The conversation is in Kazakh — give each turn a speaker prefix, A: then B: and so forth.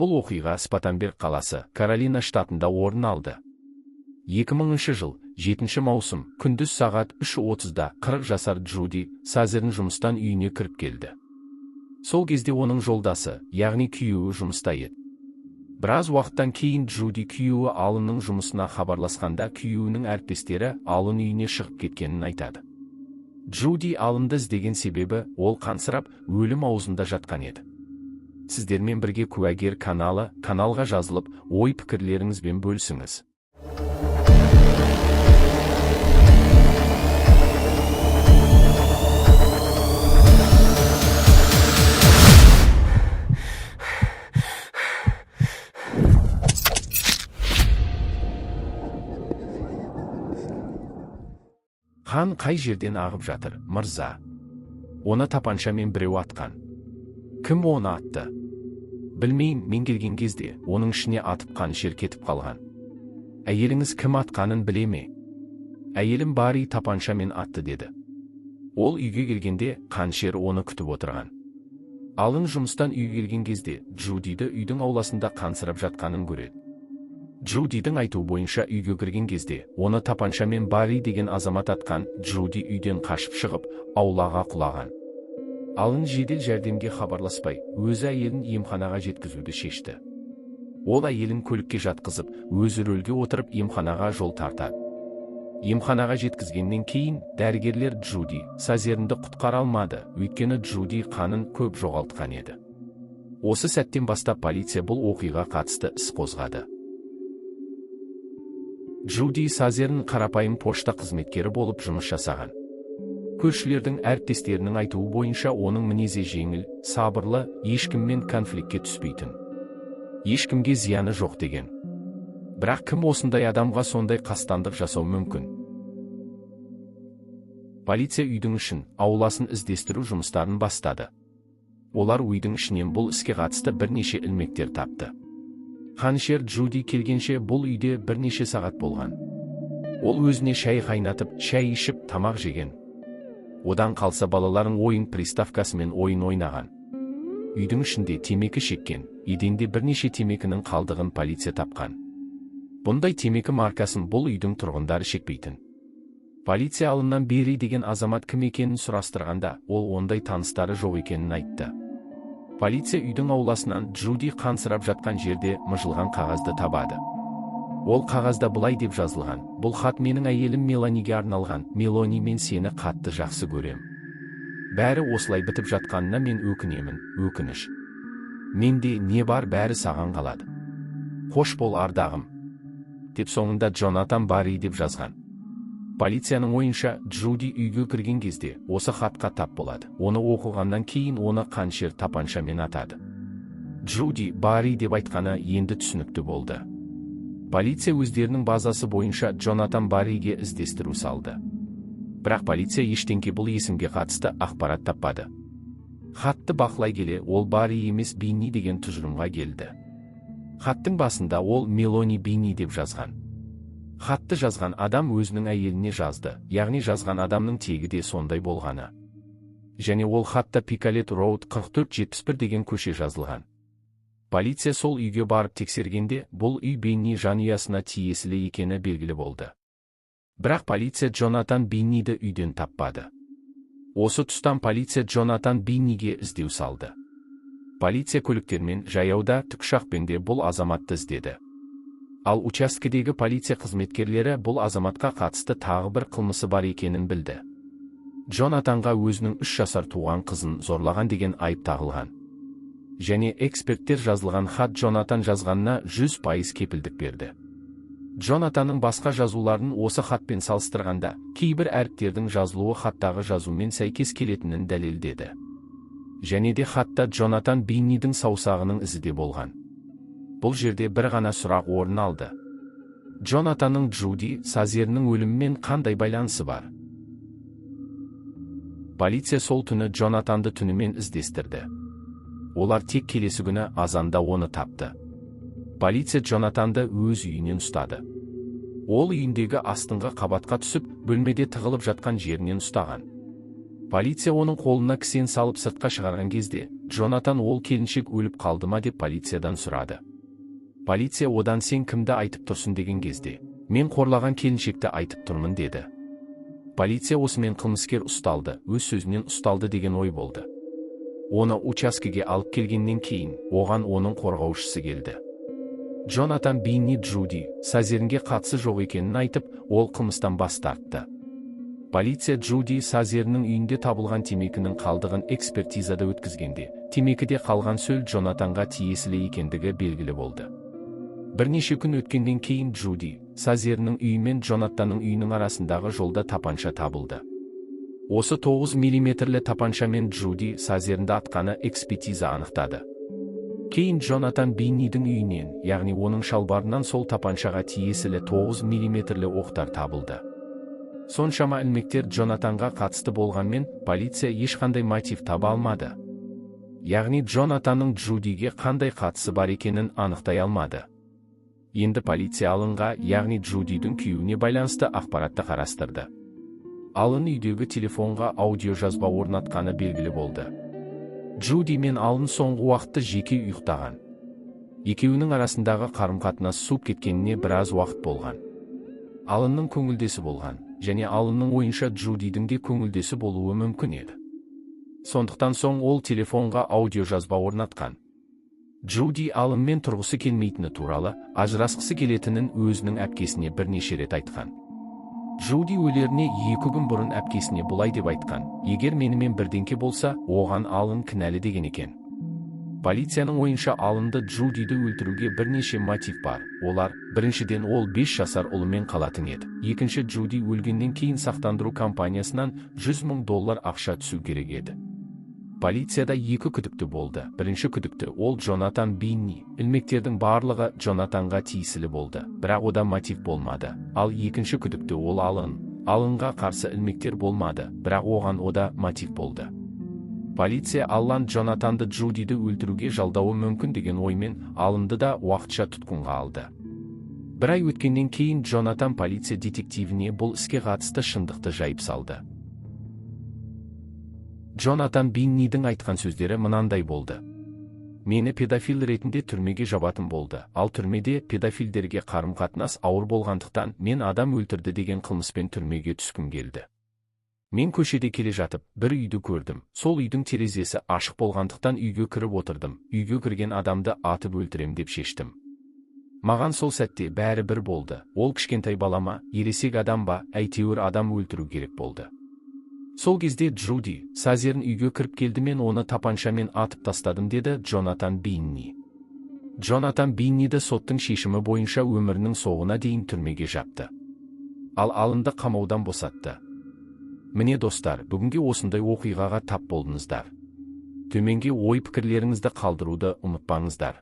A: Бұл оқиға Спатанберг қаласы, Каролина штатында орын алды. 2000 жыл, 7 маусым, күндіз сағат 3:30-да 40 жасар Джуди Сазерн жұмыстан үйіне кіріп келді. Сол кезде оның жолдасы, яғни күйеуі жұмыста еді. Біраз уақыттан кейін Джуди күйеуі Аллынның жұмысына хабарласқанда күйеуінің әріптестері Аллын үйіне шығып кеткенін айтады. Джуди Аллынды іздеген себебі ол қансырап, өлім аузында жатқан еді. Сіздермен бірге куәгер каналға жазылып, ой-пікірлеріңізбен бөлісіңіз. Қан қай жерден ағып жатыр, мырза? Оны тапаншамен біреу атқан. Кім оны атты? Білмеймін, мен келген кезде оның ішіне атып қанішер кетіп қалған. Әйеліңіз кім атқанын біле ме? Әйелім Барри тапаншамен атты деді. Ол үйге келгенде қанішер оны күтіп отырған. Аллын жұмыстан үйге келген кезде Джудиді үйдің ауласында қансырап жатқанын көреді. Джудидің айтуы бойынша үйге кірген кезде оны тапаншамен Барри деген азамат атқан. Джуди үйден қашып шығып, аулаға құлаған. Аллын жедел жәрдемге хабарласпай, өзі әйелін емханаға жеткізуді шешті. Ол әйелін көлікке жатқызып, өзі рөлге отырып емханаға жол тартады. Емханаға жеткізгеннен кейін дәрігерлер Джуди Сазернді құтқара алмады, өйткені Джуди қанын көп жоғалтқан еді. Осы сәттен бастап полиция бұл оқиға қатысты іс қозғады. Джуди Сазерн қарапайым пошта қызметкері болып жұмыс жасаған. Көршілердің әріптестерінің айтуы бойынша оның мінезі жеңіл, сабырлы, ешкіммен конфликтке түспейтін. Ешкімге зияны жоқ деген. Бірақ кім осындай адамға сондай қастандық жасау мүмкін? Полиция үйдің ішін, ауласын іздестіру жұмыстарын бастады. Олар үйдің ішінен бұл іске қатысты бірнеше ілмектер тапты. Қанішер Джуди келгенше бұл үйде бірнеше сағат болған. Ол өзіне шай қайнатып, шай ішіп, тамақ жеген. Одан қалса балаларын ойын приставкасымен ойын ойнаған. Үйдің ішінде темекі шеккен, еденде бірнеше темекінің қалдығын полиция тапқан. Бұндай темекі маркасын бұл үйдің тұрғындары шекпейтін. Полиция Аллыннан Барри деген азамат кім екенін сұрастырғанда, ол ондай таныстары жоқ екенін айтты. Полиция үйдің ауласынан Джуди қансырап жатқан жерде мыжылған қағазды табады. Ол қағазда былай деп жазылған: бұл хат менің әйелім Меланиге арналған. Мелани, мен сені қатты жақсы көрем. Бәрі осылай бітіп жатқанына мен өкінемін, өкініш. Менде не бар, бәрі саған қалады. Қош бол ардағым. Деп соңында Джонатан Барри деп жазған. Полицияның ойынша Джуди үйге кірген кезде осы хатқа тап болады. Оны оқығаннан кейін оны қанішер тапаншамен атады. Джуди Барри деп айтқаны енді түсінікті болды. Полиция өздерінің базасы бойынша Джонатан Барриге іздестіру салды. Бірақ полиция ештеңке бұл есімге қатысты ақпарат таппады. Хатты бақылай келе, ол Барри емес Бинни деген тұжырымға келді. Хаттың басында ол Мелани Бинни деп жазған. Хатты жазған адам өзінің әйеліне жазды, яғни жазған адамның тегі де сондай болғаны. Және ол хатта Пикалет Роуд 4471 деген көше жазылған. Полиция сол үйге барып тексергенде, бұл үй Бинни жанұясына тиесілі екені белгілі болды. Бірақ полиция Джонатан Бинниді үйден таппады. Осы тұстан полиция Джонатан Бинниге іздеу салды. Полиция көліктермен жаяуда, тікұшақпен де бұл азаматты іздеді. Ал учаскедегі полиция қызметкерлері бұл азаматқа қатысты тағы бір қылмысы бар екенін білді. Джонатанға өзінің 3 жасар туған қызын зорлаған деген айып тағылған. Және эксперттер жазылған хат Джонатан жазғанына 100% кепілдік берді. Джонатанның басқа жазуларын осы хатпен салыстырғанда, кейбір әріптердің жазылуы хаттағы жазумен сәйкес келетінін дәлелдеді. Және де хатта Джонатан Биннидің саусағының ізі де болған. Бұл жерде бір ғана сұрақ орын алды. Джонатанның Джуди Сазерннің өлімімен қандай байланысы бар? Полиция сол түні Джонатанды түнімен іздестірді. Олар тек келесі күні азанда оны тапты. Полиция Джонатанды өз үйінен ұстады. Ол үйіндегі астыңғы қабатқа түсіп, бөлмеде тығылып жатқан жерінен ұстаған. Полиция оның қолына кісен салып сыртқа шығарған кезде, Джонатан ол келіншек өліп қалды ма деп полициядан сұрады. Полиция одан сен кімді айтып тұрсың деген кезде, мен қорлаған келіншекті айтып тұрмын деді. Полиция осымен қылмыскер ұсталды, өз сөзінен ұсталды деген ой болды. Оны учаскеге алып келгеннен кейін, оған оның қорғаушысы келді. Джонатан Бинни Джуди Сазерінге қатысы жоқ екенін айтып, ол қылмыстан бас тартты. Полиция Джуди Сазерінің үйінде табылған темекінің қалдығын экспертизада өткізгенде, темекіде қалған сөл Джонатанға тиесілі екендігі белгілі болды. Бірнеше күн өткеннен кейін Джуди Сазерінің үйі мен Джонатанның үйінің арасындағы жолда тапанша табылды. Осы 9 мм тапаншамен Джуди Сазерінді атқаны экспертиза анықтады. Кейін Джонатан Биннидің үйінен, яғни оның шалбарынан сол тапаншаға тиесілі 9 мм оқтар табылды. Соншама ілмектер Джонатанға қатысты болғанмен, полиция ешқандай мотив таба алмады. Яғни Джонатанның Джудиге қандай қатысы бар екенін анықтай алмады. Енді полиция алынға, яғни Джудидің күйеуіне байланысты ақпаратты қарастырды. Алын үйдегі телефонға аудиожазба орнатқаны белгілі болды. Джуди мен Алын соңғы уақытты жеке ұйықтаған. Екеуінің арасындағы қарым-қатынас суып кеткеніне біраз уақыт болған. Алынның көңілдесі болған, және Алынның ойынша Джудидің де көңілдесі болуы мүмкін еді. Сондықтан соң ол телефонға аудиожазба орнатқан. Джуди Алынмен тұрғысы келмейтіні туралы, ажырасқысы келетінін өзінің әпкесіне бірнеше рет айтқан. Джуди өлеріне 2 күн бұрын әпкесіне бұлай деп айтқан: егер менімен бірдеңке болса, оған Алын кінәлі деген екен. Полицияның ойынша Алынды Джудиді өлтіруге бірнеше мотив бар. Олар: біріншіден, ол 5 жасар ұлымен қалатын еді. Екінші, Джуди өлгеннен кейін сақтандыру компаниясынан $100,000 ақша түсу керек еді. Полицияда 2 күдікті болды. Бірінші күдікті ол Джонатан Бинни. Ілмектердің барлығы Джонатанға тиесілі болды, бірақ ода мотив болмады. Ал екінші күдікті ол Алын. Алынға қарсы ілмектер болмады, бірақ оған ода мотив болды. Полиция Аллан Джонатанды Джудиді өлтіруге жалдауы мүмкін деген оймен Алынды да уақытша тұтқынға алды. Бір ай өткеннен кейін Джонатан полиция детективіне бұл іске қатысты шындықты жайып салды. Джонатан Биннидің айтқан сөздері мынандай болды: мені педофил ретінде түрмеге жабатын болды. Ал түрмеде педофилдерге қарым-қатынас ауыр болғандықтан мен адам өлтірді деген қылмыспен түрмеге түскім келді. Мен көшеде келе жатып, бір үйді көрдім. Сол үйдің терезесі ашық болғандықтан үйге кіріп отырдым. Үйге кірген адамды атып өлтірем деп шештім. Маған сол сәтте бәрі бір болды. Ол кішкентай балама, ересек адам ба, әйтеуір адам өлтіру керек болды. Сол кезде Джуди Сазерін үйге кіріп келді, мен оны тапаншамен атып тастадым, деді Джонатан Бинни. Джонатан Бинниді соттың шешімі бойынша өмірінің соңына дейін түрмеге жапты. Ал Алынды қамаудан босатты. Міне достар, бүгінге осындай оқиғаға тап болдыңыздар. Төменге ой пікірлеріңізді қалдыруды ұмытпаңыздар.